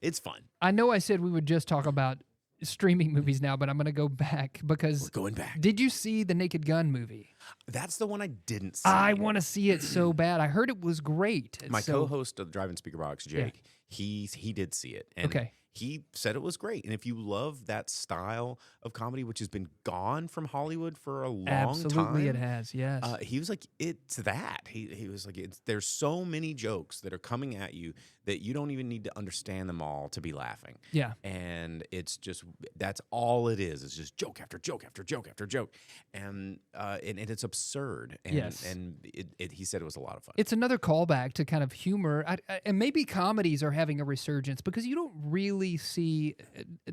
it's fun. I know I said we would just talk about streaming movies now, but I'm going to go back because We're going back. did you see the Naked Gun movie? That's the one I didn't see. I want to see it so bad. I heard it was great. My So- co-host of the Drive-In Speaker Box, Jake, he did see it, and Okay. he said it was great. And if you love that style of comedy, which has been gone from Hollywood for a long time, Absolutely, it has. Yes. he was like, it's that. He was like, there's so many jokes that are coming at you that you don't even need to understand them all to be laughing. yeah. And it's just, that's all it is. It's just joke after joke after joke after joke. And it's absurd. And, Yes. and he said it was a lot of fun. It's another callback to kind of humor. And maybe comedies are having a resurgence because you don't really see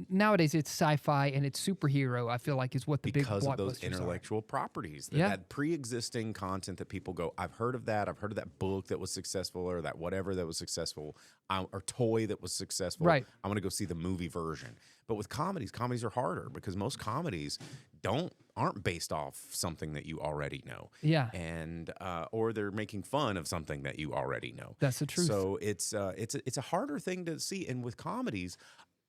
nowadays it's sci-fi and it's superhero, I feel like, is what the Because big of those blockbusters are. intellectual properties, Yeah. that pre-existing content that people go, I've heard of that book that was successful, or that whatever that was successful, or toy that was successful. Right. I'm going to go see the movie version. But with comedies are harder because most comedies aren't based off something that you already know. Yeah. And or they're making fun of something that you already know. That's the truth. So it's a harder thing to see. And with comedies,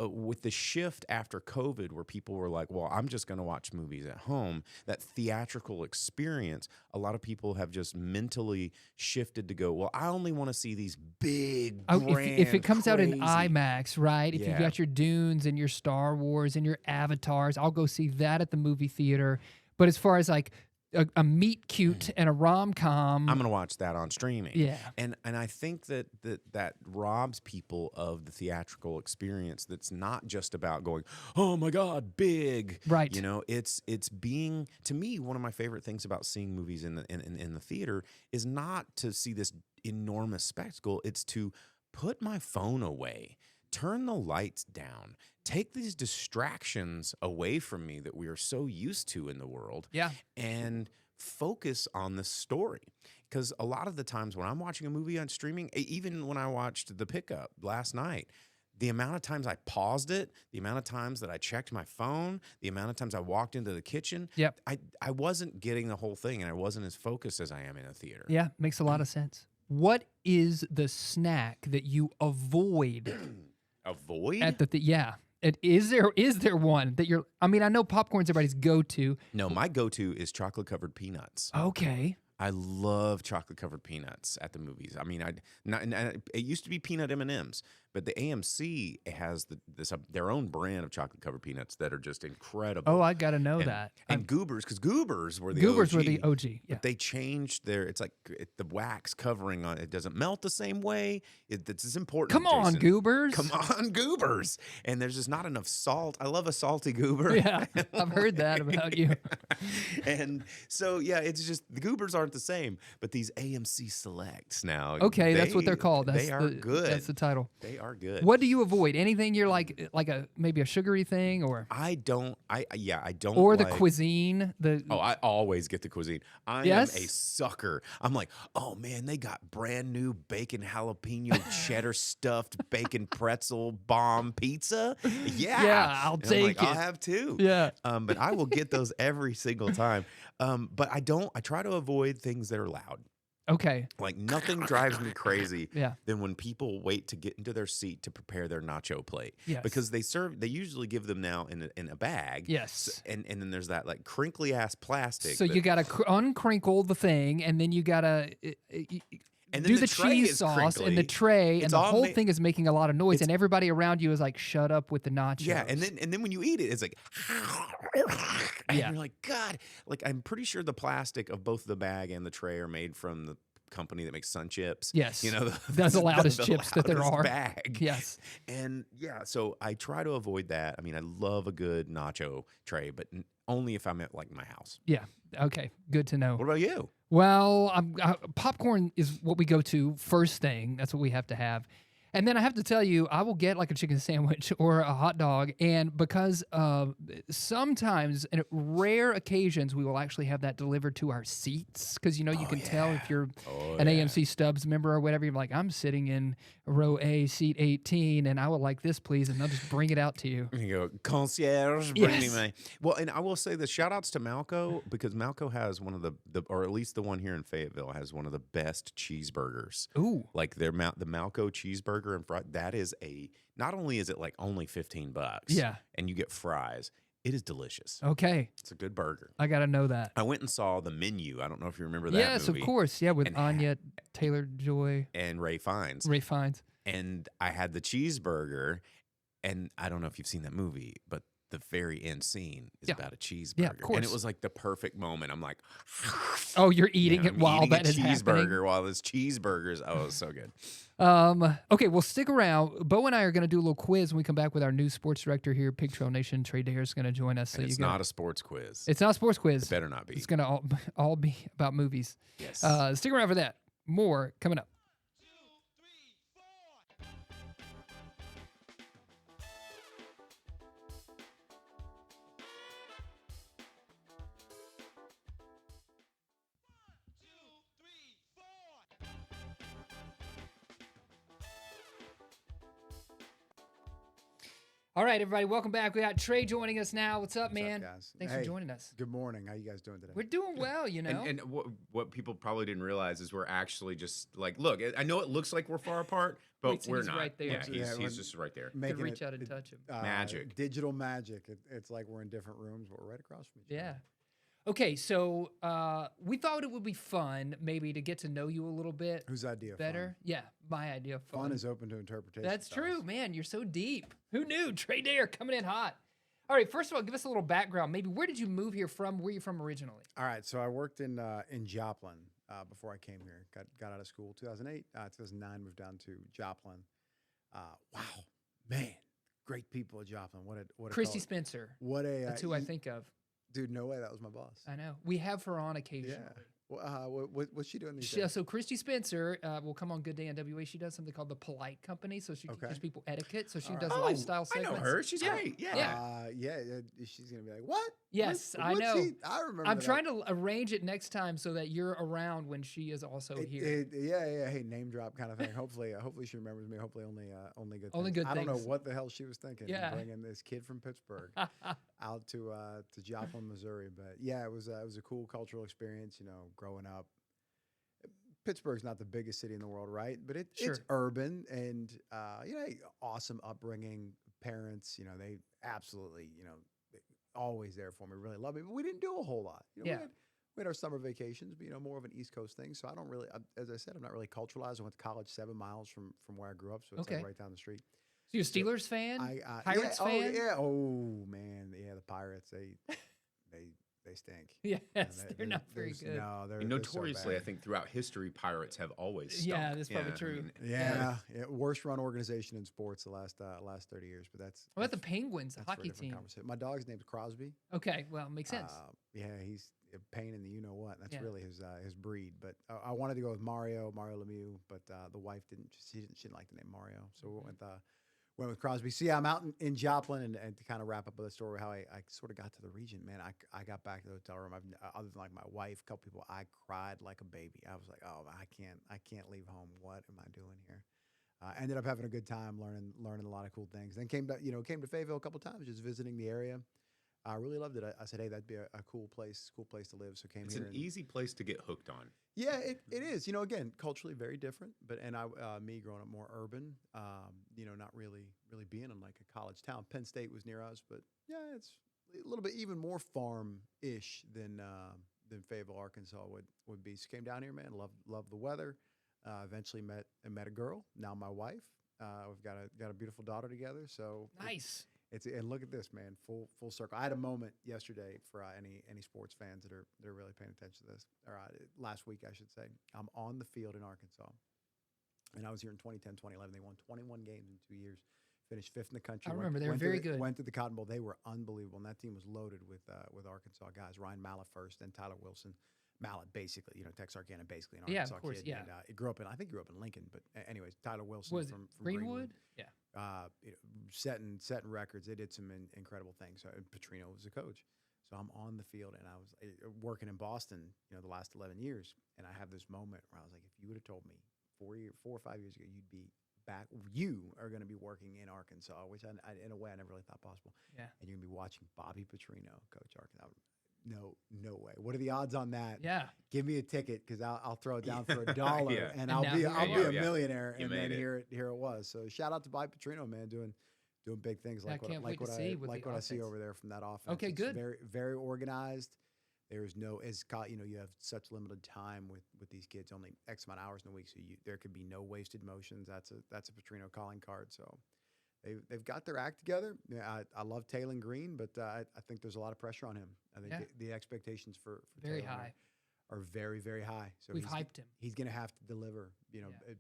with the shift after COVID, where people were like, well, I'm just going to watch movies at home, that theatrical experience, a lot of people have just mentally shifted to go, well, I only want to see these big, grand, if it comes out in crazy- IMAX, right? If you've Yeah. got your Dunes and your Star Wars and your Avatars, I'll go see that at the movie theater. But as far as like a meet cute and a rom-com, I'm going to watch that on streaming. Yeah. And I think that robs people of the theatrical experience. That's not just about going, oh my God, big. Right. You know, it's being, to me, one of my favorite things about seeing movies in the theater is not to see this enormous spectacle. It's to put my phone away, turn the lights down, take these distractions away from me that we are so used to in the world, Yeah. and focus on the story. Because a lot of the times when I'm watching a movie on streaming, even when I watched The Pickup last night, the amount of times I paused it, the amount of times that I checked my phone, the amount of times I walked into the kitchen, Yep. I wasn't getting the whole thing, and I wasn't as focused as I am in a theater. Yeah, makes a lot of sense. What is the snack that you avoid Avoid? at the yeah? And is there one that you're? I mean, I know popcorn's everybody's go-to. No, my go-to is chocolate-covered peanuts. Okay. I love chocolate-covered peanuts at the movies. I mean, it used to be peanut M&Ms, But the AMC has their own brand of chocolate covered peanuts that are just incredible. Oh, I got to know and, that. And Goobers, because Goobers were the Goobers OG. were the OG. Yeah. But they changed it's like the wax covering on it doesn't melt the same way. It's important. Come on, Jason. Goobers. Come on, Goobers. And there's just not enough salt. I love a salty Goober. Yeah, I've heard that about you. And so, yeah, it's just the Goobers aren't the same. But these AMC Selects now. Okay, that's what they're called. They are good. That's the title. They are good. What do you avoid? Anything you're like maybe a sugary thing or? I don't. Or the like, cuisine. I always get the cuisine. I am a sucker. I'm like, oh man, they got brand new bacon jalapeno cheddar stuffed bacon pretzel bomb pizza. Yeah, I'll And I'm take like, it. I'll have two. Yeah. But I will get those every single time. But I don't. I try to avoid things that are loud. Okay. Like nothing drives me crazy Yeah. than when people wait to get into their seat to prepare their nacho plate. Yes. Because they usually give them now in a bag. Yes. And then there's that like crinkly ass plastic. So you got to uncrinkle the thing, and then you got to do the tray cheese is sauce crinkly. and the tray, It's and the all whole ma- thing is making a lot of noise, and everybody around you is like, "Shut up with the nachos." Yeah, and then when you eat it, it's like, and Yeah. you're like, God, like I'm pretty sure the plastic of both the bag and the tray are made from the company that makes Sun Chips. Yes. You know, That's the loudest chips that there loudest are. Bag. Yes. And yeah, so I try to avoid that. I mean, I love a good nacho tray, but only if I'm at like my house. Yeah. Okay. Good to know. What about you? Well, popcorn is what we go to first thing. That's what we have to have. And then I have to tell you, I will get like a chicken sandwich or a hot dog. And because sometimes, in rare occasions, we will actually have that delivered to our seats. Because, you can tell if you're an AMC Stubbs member or whatever. You're like, I'm sitting in row A, seat 18, and I would like this, please. And they'll just bring it out to you. You go, concierge, bring me Yes. my. Well, and I will say the shout outs to Malco because Malco has one of the or at least the one here in Fayetteville has one of the best cheeseburgers. Ooh. Like the Malco cheeseburger and fries. That is not only is it like only $15. Yeah. And you get fries. It is delicious. Okay. It's a good burger. I got to know that. I went and saw The Menu. I don't know if you remember that Yes, movie. of course. Yeah, with And Anya Taylor-Joy, And Ray Fiennes. Ray Fiennes. And I had the cheeseburger, and I don't know if you've seen that movie, but the very end scene is Yeah. about a cheeseburger. Yeah, of course. And it was like the perfect moment. I'm like, Oh, you're eating it I'm while eating that a is cheeseburger happening. while this cheeseburger's it was so good. Okay, well, stick around. Bo and I are going to do a little quiz when we come back with our new sports director here, Pig Trail Nation. Trey Dare is going to join us. So And it's not a sports quiz. It's not a sports quiz. It better not be. It's going to all be about movies. Yes. Stick around for that. More coming up. All right, everybody, welcome back. We got Trey joining us now. What's up, man? What's up, guys? Thanks for joining us. Good morning. How you guys doing today? We're doing well, you know. And what people probably didn't realize is we're actually just like, look, I know it looks like we're far apart, but Wait, so we're he's not. right there. Yeah, Yeah, he's just right there. Could Making reach it- out and touch him. Magic. Digital magic. It's like we're in different rooms, but we're right across from each Yeah. other. Okay, so we thought it would be fun maybe to get to know you a little bit Whose idea? better. Yeah, my idea of fun. Fun is open to interpretation. That's fellas. true, man. You're so deep. Who knew? Trey Dare coming in hot. All right, first of all, give us a little background. Maybe where did you move here from? Where are you from originally? All right. So I worked in Joplin before I came here. Got out of school 2008. 2009 moved down to Joplin. Wow, man, great people at Joplin. What a Christy color. Spencer. What a That's who I think of. Dude, no way. That was my boss. I know. We have her on occasionally. Yeah. What's she doing these days? So Christy Spencer will come on Good Day NWA. She does something called the Polite Company. So she teaches people etiquette. So she All does right. lifestyle I segments. know her. She's great. Yeah. Yeah. She's gonna be like, what? Yes, I What's know. I remember. I'm that. trying to arrange it next time so that you're around when she is also here. Yeah. Hey, name drop kind of thing. Hopefully she remembers me. Hopefully only good. Only things. good I don't know things. what the hell she was thinking. Yeah. Bringing this kid from Pittsburgh out to Joplin, Missouri. But yeah, it was a cool cultural experience. You know, growing up. Pittsburgh's not the biggest city in the world, right? But it's urban and awesome upbringing. Parents, they absolutely, always there for me. Really love me. But we didn't do a whole lot. Yeah. we had our summer vacations, but more of an East Coast thing. So I don't really, as I said, I'm not really culturalized. I went to college 7 miles from where I grew up, so it's Okay. like right down the street. So you're a Steelers fan? Pirates yeah, fan? Oh yeah, oh man, yeah, the Pirates they stink. Yes, they're not very good. No, they're Notoriously, so I think throughout history, Pirates have always stunk. Yeah, that's probably true. yeah, worst run organization in sports the last 30 years. But that's What about the Penguins, the that's for a hockey different team? conversation. My dog's name's Crosby. Okay, well, makes sense. Yeah, he's a pain in the what. That's Yeah. really his breed. But I wanted to go with Mario Lemieux, but the wife didn't. She didn't like the name Mario, so we went with Crosby. So yeah, I'm out in Joplin, and to kind of wrap up with the story, how I sort of got to the region, man. I got back to the hotel room. Other than like my wife, a couple people, I cried like a baby. I was like, oh, I can't leave home. What am I doing here? Ended up having a good time, learning a lot of cool things. Then came to Fayetteville a couple times, just visiting the area. I really loved it. I said, hey, that'd be a cool place to live. So It's an easy place to get hooked on. Yeah, it is. Again, culturally very different. But me growing up more urban, not really being in like a college town. Penn State was near us, but yeah, it's a little bit even more farm-ish than Fayetteville, Arkansas would be. So came down here, man. Loved the weather. Eventually met a girl. Now my wife. We've got a beautiful daughter together. So Nice. And look at this, man, full circle. I had a moment yesterday for any sports fans that are really paying attention to this. Or last week, I should say. I'm on the field in Arkansas, and I was here in 2010, 2011. They won 21 games in 2 years, finished 5th in the country. I remember they were very good. Went to the Cotton Bowl. They were unbelievable, and that team was loaded with Arkansas guys. Ryan Mallett first, then Tyler Wilson. Mallett, basically, Texarkana, basically an Arkansas of course, kid. yeah. And, I think he grew up in Lincoln, but anyways, Tyler Wilson Was from Greenwood? Yeah. Setting records. They did some incredible things. Petrino was the coach. So I'm on the field, and I was working in Boston, the last 11 years. And I have this moment where I was like, if you would have told me 4 or 5 years ago you'd be back, you are going to be working in Arkansas, which I in a way I never really thought possible. Yeah. And you're going to be watching Bobby Petrino coach Arkansas. No way. What are the odds on that? Yeah. Give me a ticket because I'll throw it down for $1 Yeah. and And I'll be a Yeah. millionaire. You And then made it. here it was. So shout out to Bobby Petrino, man, doing big things I like can't wait to what see with the I see offense. over there from that offense. Okay, It's good. Very very organized. There's no you have such limited time with these kids, only X amount of hours in a week, so there could be no wasted motions. That's a Petrino calling card. So they've got their act together. Yeah, I love Taylor Green, but I think there's a lot of pressure on him. I think the expectations for Very Taylor high. are very, very high. So We've hyped him. He's going to have to deliver,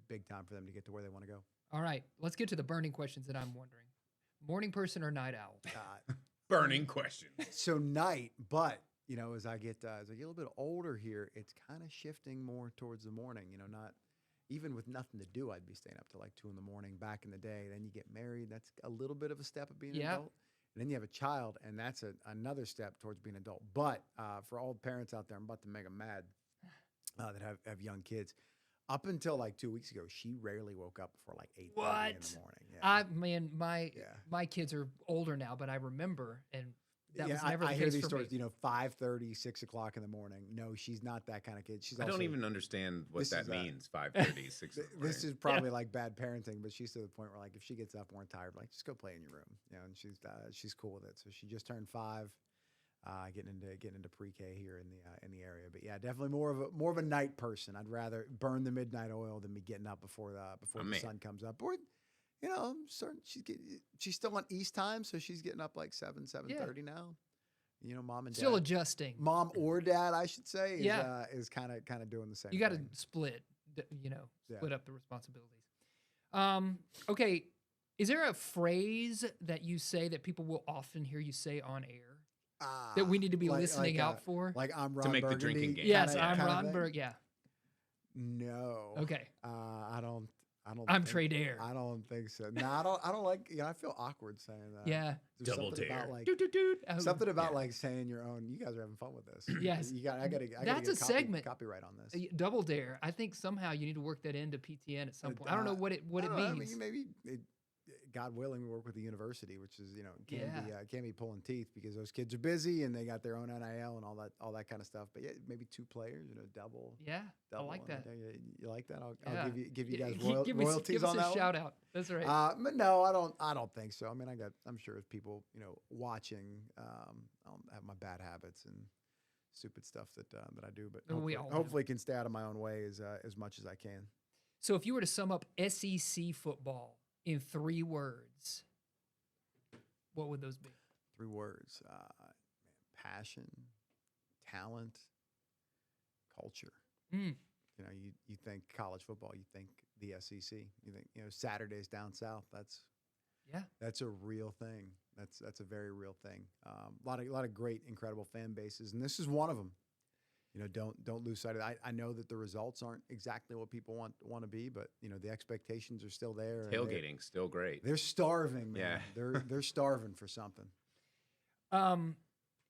big time for them to get to where they want to go. All right, let's get to the burning questions that I'm wondering. Morning person or night owl? Burning question. So night, but as I get a little bit older here, it's kind of shifting more towards the morning. Not even with nothing to do, I'd be staying up till like 2 a.m. back in the day. Then you get married. That's a little bit of a step of being an adult. And then you have a child, and that's another step towards being an adult. But for all the parents out there, I'm about to make them mad that have young kids. Up until like 2 weeks ago, she rarely woke up before like 8:30 in the morning. Yeah. My kids are older now, but I remember, and that was I never the hear case these for stories. me. 5:30, 6 o'clock in the morning. No, she's not that kind of kid. She's I also, don't even understand what this that is, means. 5:30, 6 in the morning. This is probably like bad parenting, but she's to the point where like if she gets up more and tired, like just go play in your room. And she's cool with it. So she just turned 5, getting into pre-K here in the area. But yeah, definitely more of a night person. I'd rather burn the midnight oil than be getting up before the sun comes up. Or she's still on East time, so she's getting up like 7:30 now. Mom and dad Still adjusting. Mom or dad, I should say, is kind of doing the same. You got to thing. split up the responsibilities. Okay, is there a phrase that you say that people will often hear you say on air that we need to be listening out for? Like I'm Ron To make the Burgundy drinking game. Yes, kinda I'm thing? Ron Berg. Yeah. No. Okay. I don't. I'm think- Trey Dare. I don't think so. No, I don't like. I feel awkward saying that. Yeah. There's Double something dare. About, like, Doot, doot, doot. Oh, something about Yeah. like saying your own. You guys are having fun with this. Yes. I gotta That's get a segment. copyright on this. Double Dare. I think somehow you need to work that into PTN at some point. I don't know what it I don't know, I means. mean, maybe God willing, we work with the university, which is can be pulling teeth because those kids are busy and they got their own NIL and all that kind of stuff. But yeah, maybe 2 players, double. Yeah, I double like on that. the day. You like that? I'll Yeah. give you guys Give royalties us on a that one. shout out. That's right. But no, I don't think so. I mean, I'm sure as people, watching, I don't have my bad habits and stupid stuff that I do. But And we hopefully, all do. hopefully can stay out of my own way as much as I can. So if you were to sum up SEC football in 3 words, what would those be? 3 words: passion, talent, culture. Mm. You know, you think college football, you think the SEC, you think Saturdays down south. That's a real thing. That's a very real thing. A lot of great, incredible fan bases, and this is one of them. You know, don't lose sight of that. I know that the results aren't exactly what people want to be, but the expectations are still there. Tailgating's still great. They're starving, man. Yeah. They're starving for something.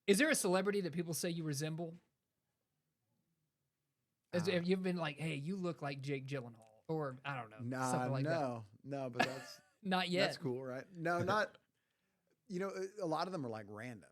Is there a celebrity that people say you resemble? Have you been like, hey, you look like Jake Gyllenhaal, or I don't know, something like that? No, but that's not yet. That's cool, right? No, not. A lot of them are like random.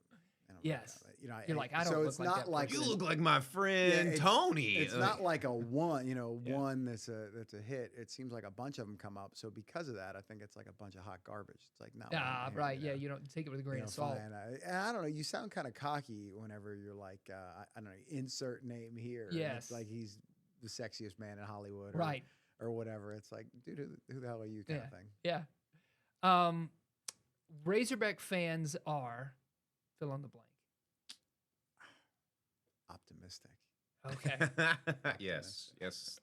Yes. You're like, I don't so look it's like not that like You look like my friend Tony. It's not like a one, one that's a hit. It seems like a bunch of them come up. So because of that, I think it's like a bunch of hot garbage. It's like not. Right. Yeah. You don't take it with a grain of salt. And I don't know. You sound kind of cocky whenever you're like, I don't know, insert name here. Yes. It's like he's the sexiest man in Hollywood. Right. Or whatever. It's like, dude, who the hell are you, kind of thing. Yeah. Razorback fans are fill in the blank. Optimistic. Okay. Yes,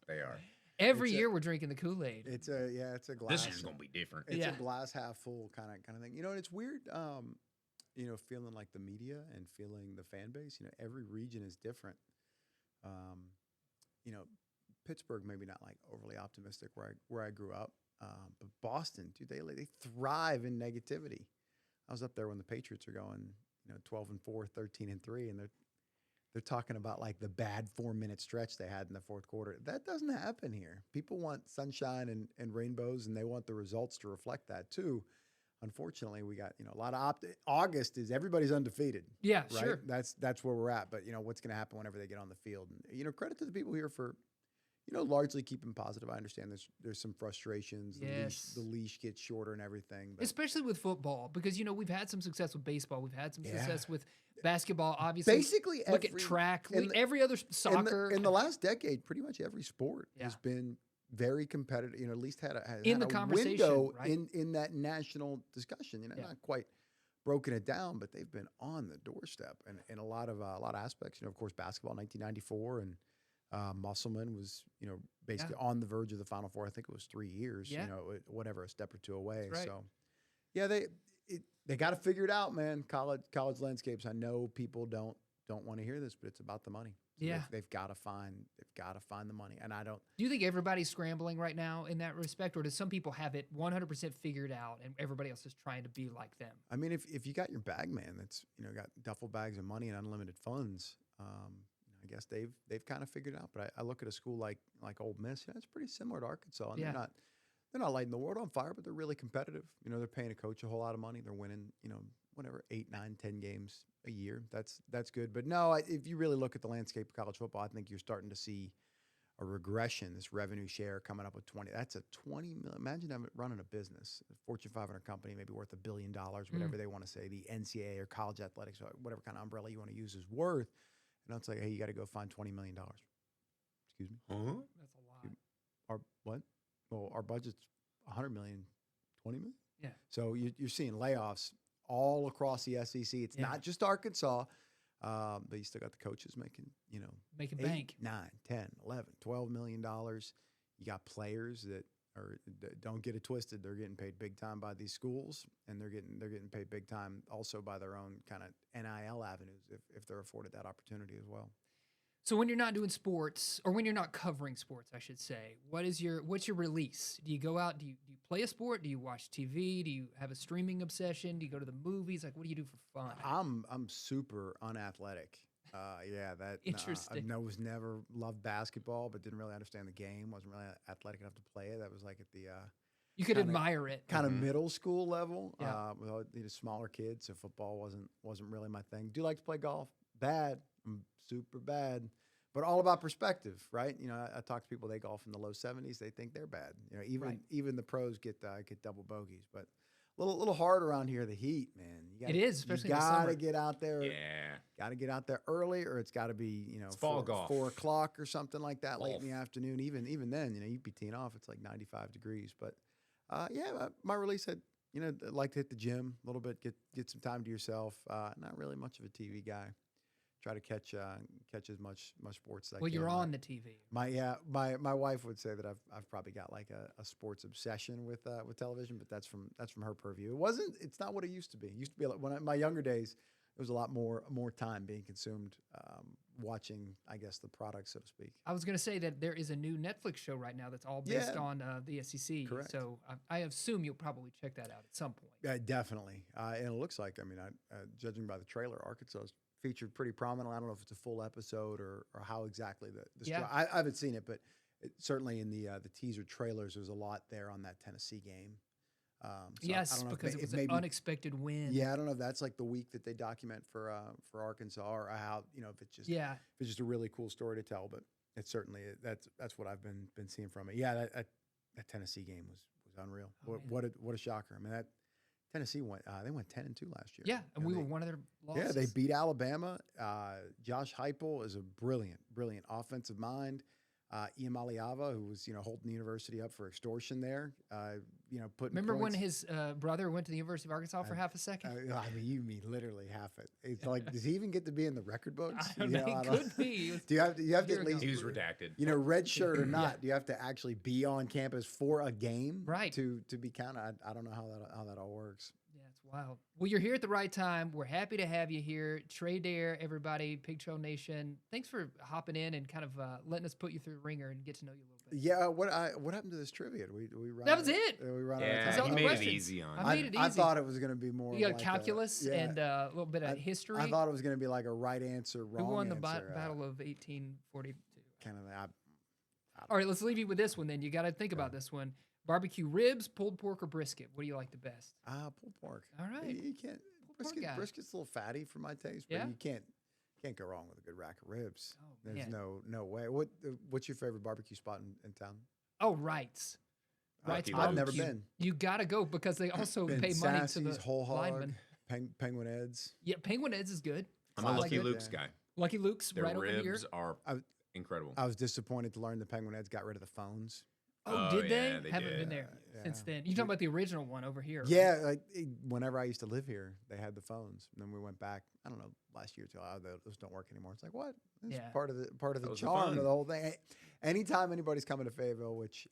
they are. Every year we're drinking the Kool-Aid. It's a glass. This year's gonna be different. It's a glass half full kind of thing. And it's weird. Feeling like the media and feeling the fan base. Every region is different. Pittsburgh maybe not like overly optimistic where I grew up, but Boston, dude, they thrive in negativity. I was up there when the Patriots are going, 12-4, 13-3, and they're talking about like the bad 4-minute stretch they had in the fourth quarter. That doesn't happen here. People want sunshine and rainbows, and they want the results to reflect that too. Unfortunately, we got a lot of August is everybody's undefeated. Yeah, right? sure. That's where we're at. But what's going to happen whenever they get on the field? And credit to the people here for largely keeping positive. I understand there's some frustrations. Yes. The leash gets shorter and everything. But especially with football, because we've had some success with baseball. We've had some success with basketball. Obviously, basically look at track. Every other soccer. In the last decade, pretty much every sport has been very competitive. At least had a conversation, window right? in that national discussion. Not quite broken it down, but they've been on the doorstep and in a lot of aspects. Of course, basketball, 1994, and Musselman was basically on the verge of the Final Four. I think it was 3 years. Yeah. Whatever, a step or two away. Right. So, yeah, they got to figure it out, man. College landscapes. I know people don't want to hear this, but it's about the money. So yeah, they've got to find the money, and I don't. Do you think everybody's scrambling right now in that respect, or do some people have it 100% figured out, and everybody else is trying to be like them? I mean, if you got your bag man that's got duffel bags of money and unlimited funds, I guess they've kind of figured it out. But I look at a school like Ole Miss. It's pretty similar to Arkansas, and they're not lighting the world on fire, but they're really competitive. They're paying a coach a whole lot of money. They're winning, whatever, 8, 9, 10 games a year. That's good. But no, if you really look at the landscape of college football, I think you're starting to see a regression. This revenue share coming up with 20. That's a 20 million. Imagine running a business, a Fortune 500 company, maybe worth $1 billion, whatever they want to say, the NCAA or college athletics, or whatever kind of umbrella you want to use is worth. And it's like, hey, you got to go find $20 million. Excuse me. Uh-huh. That's a lot. Our what? Well, our budget's $100 million, $20 million. Yeah. So you're seeing layoffs all across the SEC. It's not just Arkansas, but you still got the coaches making, making 8, bank. 9, 10, 11, $12 million. You got players that don't get it twisted. They're getting paid big time by these schools, and they're getting paid big time also by their own kind of NIL avenues if they're afforded that opportunity as well. So when you're not doing sports, or when you're not covering sports, I should say, what's your release? Do you go out? Do you play a sport? Do you watch TV? Do you have a streaming obsession? Do you go to the movies? Like, what do you do for fun? I'm super unathletic. Interesting. I was never loved basketball, but didn't really understand the game. Wasn't really athletic enough to play it. That was like at the you could admire it. Kind of middle school level. Yeah. With smaller kids, so football wasn't really my thing. Do you like to play golf? Bad. I'm super bad. But all about perspective, right? I talk to people, they golf in the low 70s. They think they're bad. Even the pros get double bogeys. But a little hard around here. The heat, man. It is, especially you in the gotta summer. get out there. Yeah. Got to get out there early, or it's got to be It's fall golf. 4 o'clock or something like that, late in the Golf. afternoon. Even then, you'd be teeing off. It's like 95 degrees. But my release had I'd like to hit the gym a little bit, get some time to yourself. Not really much of a TV guy. Try to catch as much sports as I Well, can. you're on the TV. My wife would say that I've probably got like a sports obsession with television, but that's from her purview. It's not what it used to be. It used to be like in my younger days, there was a lot more time being consumed watching, I guess, the product, so to speak. I was going to say that there is a new Netflix show right now that's all based on the SEC. Correct. So I assume you'll probably check that out at some point. Definitely. And it looks like, judging by the trailer, Arkansas is featured pretty prominently. I don't know if it's a full episode or how exactly I haven't seen it, but certainly in the teaser trailers, there's a lot there on that Tennessee game. Yes, I don't know because it was maybe, an unexpected win. Yeah, I don't know if that's like the week that they document for Arkansas, or how if it's just a really cool story to tell. But it's certainly that's what I've been seeing from it. Yeah, that Tennessee game was unreal. Oh, what a shocker! I mean, that Tennessee went 10-2 last year. Yeah, and we were one of their losses. Yeah, they beat Alabama. Josh Heupel is a brilliant offensive mind. Ian Maliava, who was holding the university up for extortion there, putting. Remember points. when his brother went to the University of Arkansas for half a second? You mean literally half it. It's like, does he even get to be in the record books? I don't know. He could be. Do you have to at least? He was redacted. Red shirt or not, do you have to actually be on campus for a game, right? To be counted? I don't know how that all works. Yeah, it's wild. Well, you're here at the right time. We're happy to have you here. Trey Dare, everybody, Pig Trail Nation. Thanks for hopping in and kind of letting us put you through the ringer and get to know you a little bit. Yeah, what happened to this trivia? We run that was it. We run yeah, he made it easy on. I made it easy. I thought it was going to be more. You got like calculus and a little bit of history. I thought it was going to be like a right answer, wrong. Who won the answer, Battle of 1842? Kind of. All right, let's leave you with this one then. You got to think about this one. Barbecue ribs, pulled pork, or brisket? What do you like the best? Pulled pork. All right. You can't. Brisket's a little fatty for my taste, but you can't go wrong with a good rack of ribs. Oh, There's man. no way. What's your favorite barbecue spot in town? Oh, Wright's. Wright's I've never Barbecue. been. You got to go because they also Been pay money to Sassy's, the Whole Hog, linemen. Penguin Eds. Yeah, Penguin Ed's is good. I'm a Lucky Luke's guy. Lucky Luke's Their right over here. ribs are incredible. I was disappointed to learn the Penguin Eds got rid of the phones. Oh, did they? yeah, they Haven't did. been there Yeah. since then. You talking about the original one over here? right? Yeah, like whenever I used to live here, they had the phones. And then we went back, I don't know, last year till those don't work anymore. It's like, what? This is part of the That was the charm fun. of the whole thing. Anytime anybody's coming to Fayetteville, which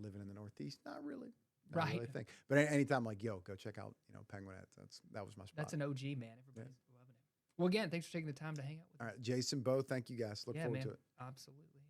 living in the Northeast, not really Right. a thing. But anytime like, go check out, Penguin Eds. That was my spot. That's an OG, man. Everybody's loving it. Well, again, thanks for taking the time to hang out with All us. right, Jason, Bo, thank you guys. Look forward man. to it. Absolutely. Yeah.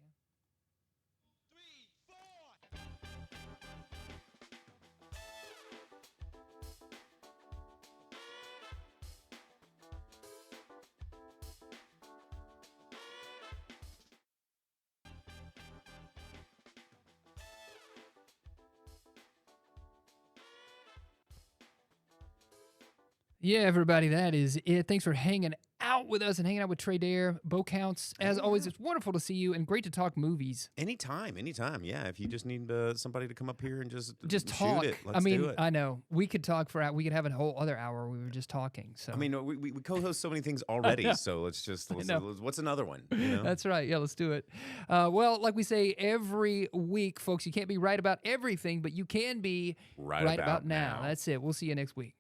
Yeah, everybody, that is it. Thanks for hanging out with us and hanging out with Trey Dare. Bo Counts, as always, it's wonderful to see you and great to talk movies. Anytime. Yeah, if you just need somebody to come up here and just talk. shoot it, let's do it. I know we could talk we could have a whole other hour where we were just talking. So I mean, we co-host so many things already, so let's what's another one? That's right. Yeah, let's do it. Well, like we say every week, folks, you can't be right about everything, but you can be right about now. That's it. We'll see you next week.